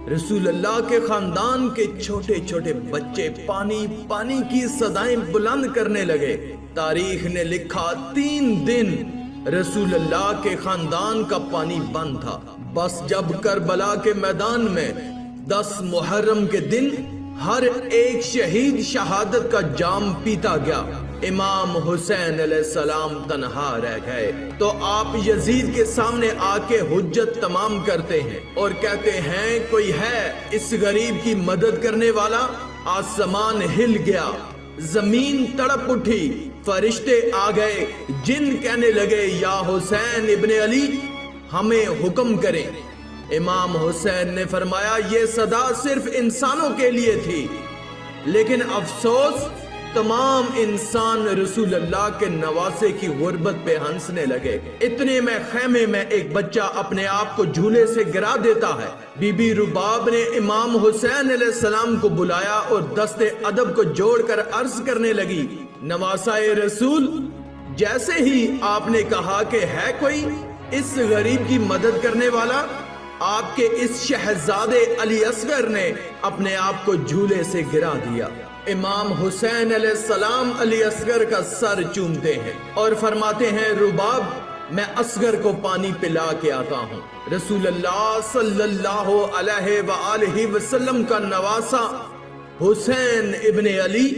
رسول اللہ کے خاندان کے چھوٹے چھوٹے بچے پانی پانی کی صدائیں بلند کرنے لگے۔ تاریخ نے لکھا 3 دن رسول اللہ کے خاندان کا پانی بند تھا۔ بس جب کربلا کے میدان میں 10 محرم کے دن ہر ایک شہید شہادت کا جام پیتا گیا، امام حسین علیہ السلام تنہا رہ گئے، تو آپ یزید کے سامنے آ کے حجت تمام کرتے ہیں اور کہتے ہیں کوئی ہے اس غریب کی مدد کرنے والا؟ آسمان ہل گیا، زمین تڑپ اٹھی، فرشتے آ گئے، جن کہنے لگے یا حسین ابن علی ہمیں حکم کریں۔ امام حسین نے فرمایا یہ صدا صرف انسانوں کے لیے تھی، لیکن افسوس تمام انسان رسول اللہ کے نواسے کی غربت پہ ہنسنے لگے۔ اتنے میں خیمے میں ایک بچہ اپنے آپ کو جھولے سے گرا دیتا ہے۔ بی بی رباب نے امام حسین علیہ السلام کو بلایا اور دست ادب کو جوڑ کر عرض کرنے لگی، نواسائے رسول، جیسے ہی آپ نے کہا کہ ہے کوئی اس غریب کی مدد کرنے والا، آپ کے اس شہزادے علی اصغر نے اپنے آپ کو جھولے سے گرا دیا۔ امام حسین علیہ السلام علی اصغر کا سر چومتے ہیں اور فرماتے ہیں رباب میں اصغر کو پانی پلا کے آتا ہوں۔ رسول اللہ صلی اللہ علیہ وآلہ وسلم کا نواسا حسین ابن علی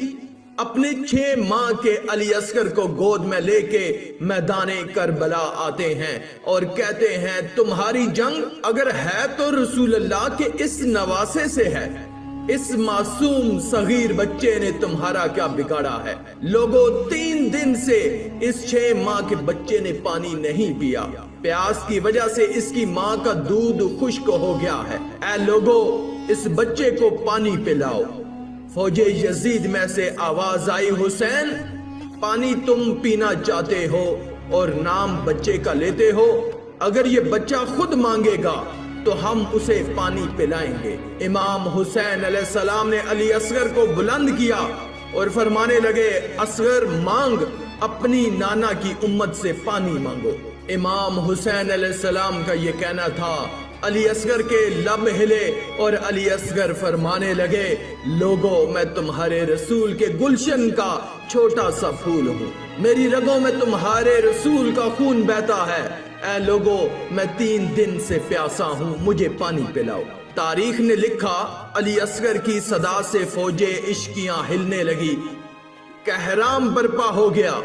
اپنے 6 ماہ کے علی اصغر کو گود میں لے کے میدان کربلا آتے ہیں اور کہتے ہیں تمہاری جنگ اگر ہے تو رسول اللہ کے اس نواسے سے ہے، اس معصوم صغیر بچے نے تمہارا کیا بگاڑا ہے؟ لوگوں 3 دن سے اس 6 ماہ کے بچے نے پانی نہیں پیا، پیاس کی وجہ سے اس کی ماں کا دودھ خشک ہو گیا ہے، اے لوگوں اس بچے کو پانی پلاؤ۔ فوج یزید میں سے آواز آئی حسین پانی تم پینا چاہتے ہو اور نام بچے کا لیتے ہو، اگر یہ بچہ خود مانگے گا تو ہم اسے پانی پلائیں گے۔ امام حسین علیہ السلام نے علی اصغر کو بلند کیا اور فرمانے لگے اصغر مانگ، اپنی نانا کی امت سے پانی مانگو۔ امام حسین علیہ السلام کا یہ کہنا تھا، علی اصغر کے لب ہلے اور علی اصغر فرمانے لگے لوگوں میں تمہارے رسول کے گلشن کا چھوٹا سا پھول ہوں، میری رگوں میں تمہارے رسول کا خون بہتا ہے، اے لوگوں میں 3 دن سے پیاسا ہوں، مجھے پانی پلاؤ۔ تاریخ نے لکھا علی اصغر کی صدا سے فوجیں عشقیاں ہلنے لگی، کہرام برپا ہو گیا۔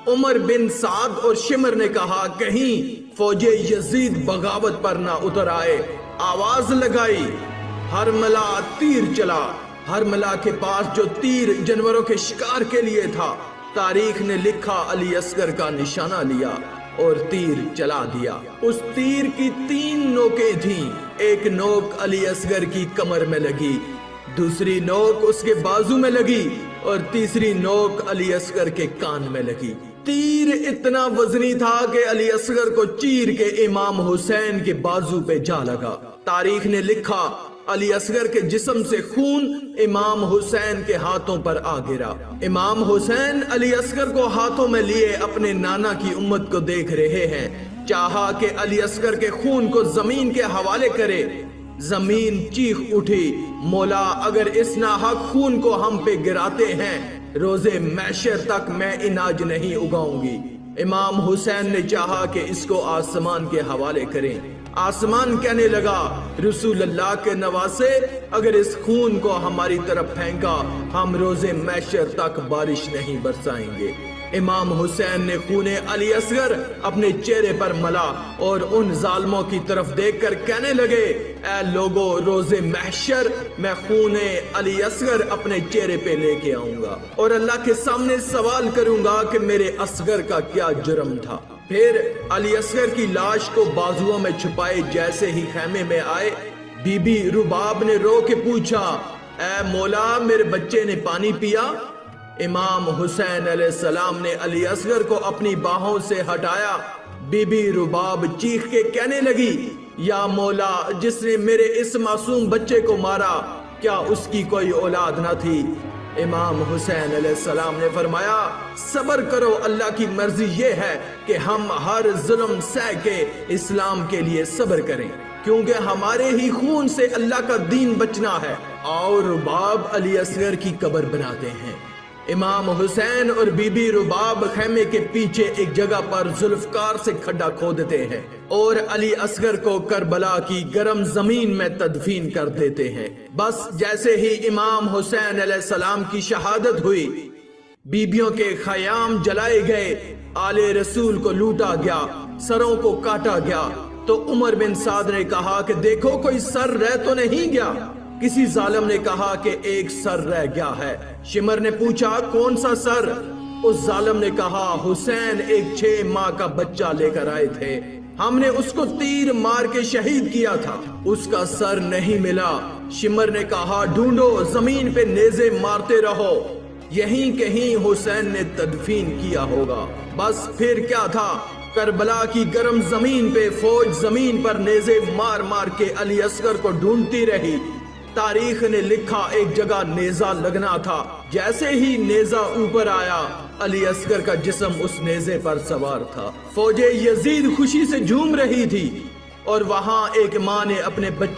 عمر بن سعد اور شمر نے کہا کہیں فوج یزید بغاوت پر نہ اتر آئے، آواز لگائی، ہرملا تیر چلا۔ ہرملا کے پاس جو تیر جانوروں کے شکار کے لیے تھا، تاریخ نے لکھا علی اصغر کا نشانہ لیا اور تیر چلا دیا۔ اس تیر کی 3 نوکیں تھیں، ایک نوک علی اصغر کی کمر میں لگی، دوسری نوک اس کے بازو میں لگی اور تیسری نوک علی اصغر کے کان میں لگی۔ تیر اتنا وزنی تھا کہ علی اصغر کو چیر کے امام حسین کے بازو پہ جا لگا۔ تاریخ نے لکھا علی اصغر کے جسم سے خون امام حسین کے ہاتھوں پر آ گرا۔ امام حسین علی اصغر کو ہاتھوں میں لیے اپنے نانا کی امت کو دیکھ رہے ہیں، چاہا کہ علی اصغر کے خون کو زمین کے حوالے کرے۔ زمین چیخ اٹھی، مولا اگر اس ناحق خون کو ہم پہ گراتے ہیں روزے محشر تک میں اناج نہیں اگاؤں گی۔ امام حسین نے چاہا کہ اس کو آسمان کے حوالے کریں۔ آسمان کہنے لگا رسول اللہ کے نواسے اگر اس خون کو ہماری طرف پھینکا ہم روزے محشر تک بارش نہیں برسائیں گے۔ امام حسین نے خون علی اصغر اپنے چہرے پر ملا اور ان ظالموں کی طرف دیکھ کر کہنے لگے اے لوگو روز محشر میں خون علی اصغر اپنے چہرے پہ لے کے آؤں گا اور اللہ کے سامنے سوال کروں گا کہ میرے اصغر کا کیا جرم تھا۔ پھر علی اصغر کی لاش کو بازوؤں میں چھپائے جیسے ہی خیمے میں آئے، بی بی رباب نے رو کے پوچھا اے مولا میرے بچے نے پانی پیا؟ امام حسین علیہ السلام نے علی اصغر کو اپنی باہوں سے ہٹایا۔ بی بی رباب چیخ کے کہنے لگی یا مولا جس نے میرے اس معصوم بچے کو مارا کیا اس کی کوئی اولاد نہ تھی؟ امام حسین علیہ السلام نے فرمایا صبر کرو، اللہ کی مرضی یہ ہے کہ ہم ہر ظلم سہ کے اسلام کے لیے صبر کریں، کیونکہ ہمارے ہی خون سے اللہ کا دین بچنا ہے۔ اور رباب علی اصغر کی قبر بناتے ہیں۔ امام حسین اور بی بی رباب خیمے کے پیچھے ایک جگہ پر ذوالفقار سے کھڈا کھودتے ہیں اور علی اصغر کو کربلا کی گرم زمین میں تدفین کر دیتے ہیں۔ بس جیسے ہی امام حسین علیہ السلام کی شہادت ہوئی، بیبیوں کے خیام جلائے گئے، آل رسول کو لوٹا گیا، سروں کو کاٹا گیا، تو عمر بن سعد نے کہا کہ دیکھو کوئی سر رہ تو نہیں گیا۔ کسی ظالم نے کہا کہ ایک سر رہ گیا ہے۔ شمر نے پوچھا کون سا سر؟ اس ظالم نے کہا حسین ایک 6 ماہ کا بچہ لے کر آئے تھے، ہم نے اس کو تیر مار کے شہید کیا تھا، اس کا سر نہیں ملا۔ شمر نے کہا ڈھونڈو، زمین پہ نیزے مارتے رہو، یہیں کہیں حسین نے تدفین کیا ہوگا۔ بس پھر کیا تھا، کربلا کی گرم زمین پہ فوج زمین پر نیزے مار مار کے علی اصغر کو ڈھونڈتی رہی۔ تاریخ نے لکھا ایک جگہ نیزہ لگنا تھا، جیسے ہی نیزہ اوپر آیا علی اصغر کا جسم اس نیزے پر سوار تھا۔ فوج یزید خوشی سے جھوم رہی تھی اور وہاں ایک ماں نے اپنے بچے